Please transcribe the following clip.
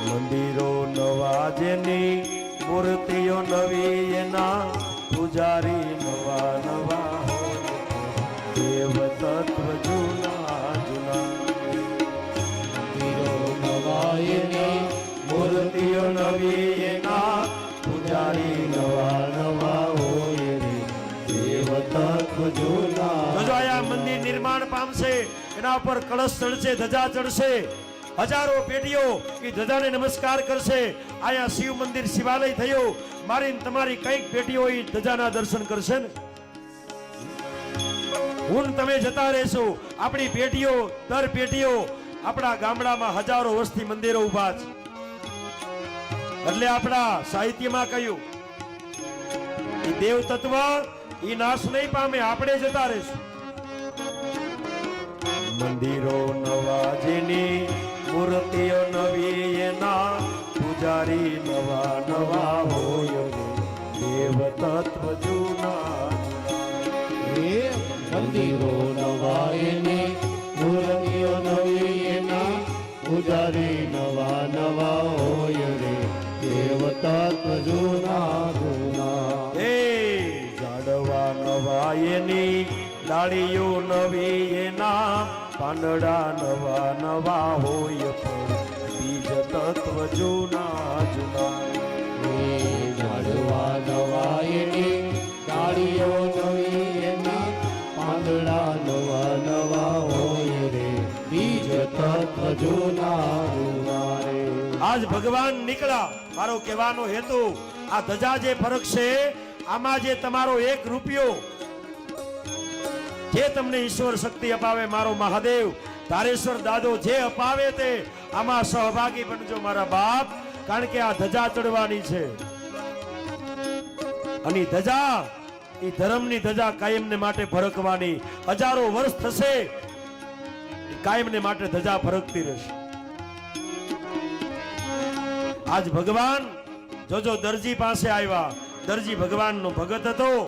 મંદિરો નવા જેની મૂર્તિઓ નવી એના પૂજારી નવા નવા હોય દેવ તત્વ જૂના જૂના મંદિરો નવા એની મૂર્તિઓ નવી એના પૂજારી નવા નવા હોય રે દેવ તત્વ જૂના. જો આ મંદિર નિર્માણ પામશે એના ઉપર કળશ ચડશે ધજા ચડશે હજારો પેઢીઓ એ ધજાને નમસ્કાર કરશે. આયા શિવ મંદિર શિવાલય થયું મારી તમારી કઈક પેઢીઓ એ ધજાના દર્શન કરશે ને હું તમે જતા રહેશો આપણી પેઢીઓ દર પેઢીઓ આપણા ગામડામાં હજારો વર્ષથી મંદિરો ઉભા છે એટલે આપણા સાહિત્યમાં કહ્યું એ દેવ તત્વ એ નાશ નહીં પામે આપણે જતા રહેશું. મંદિરો નવા જેની મૂર્તિઓ નવી એના પૂજારી નવા નવા હોય દેવ તત્વ જૂના. મંદિરો નવા એની મૂર્તિઓ નવી એના પૂજારી નવા નવા હોય રે દેવ તત્વ જૂના જૂના. હે ઝાડવા નવા એની ડાળીઓ નવી એના પાંદડા નવા નવા હોય બીજ તત્વ જૂના જૂના. ઝાડવા નવા એની ડાળીઓ નવી એના પાંદડા નવા નવા હોય રે બીજ તત્વ જૂના જૂના રે. આજ ભગવાન નીકળ્યા મારો કહેવાનો હેતુ આ ધજા જે ફરક છે આમાં જે તમારો 1 રૂપિયો જે તમને ઈશ્વર શક્તિ અપાવે મારો મહાદેવ તારેશ્વર દાદો જે અપાવે તે આમાં સહભાગી બનજો મારા બાપ કારણ કે આ ધજા ચડવાની છે અને ધજા એ ધર્મની ધજા કાયમને માટે ફરકવાની હજારો વર્ષ થશે કાયમને માટે ધજા ફરકતી રહેશે. આજ ભગવાન જોજો દરજી પાસે આવ્યા દરજી ભગવાનનો ભગત હતો